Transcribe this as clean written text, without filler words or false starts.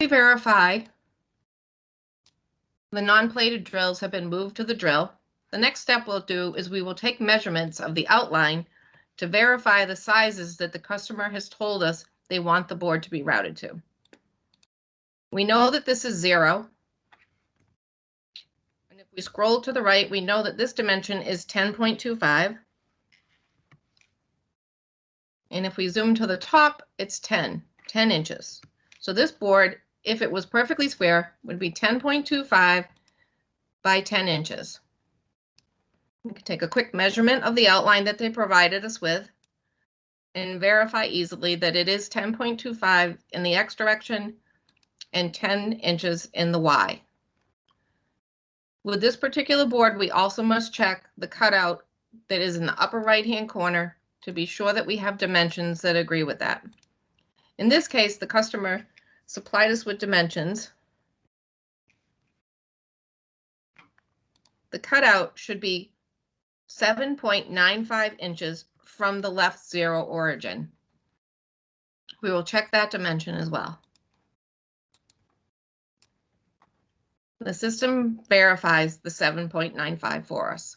We verify the non-plated drills have been moved to the drill. The next step we'll do is we will take measurements of the outline to verify the sizes that the customer has told us they want the board to be routed to. We know that this is 0. And if we scroll to the right, we know that this dimension is 10.25. And if we zoom to the top, it's 10 inches. So this board, if it was perfectly square, would be 10.25 by 10 inches. We can take a quick measurement of the outline that they provided us with and verify easily that it is 10.25 in the X direction and 10 inches in the Y. With this particular board, we also must check the cutout that is in the upper right-hand corner to be sure that we have dimensions that agree with that. In this case, the customer supplied us with dimensions. The cutout should be 7.95 inches from the left 0 origin. We will check that dimension as well. The system verifies the 7.95 for us.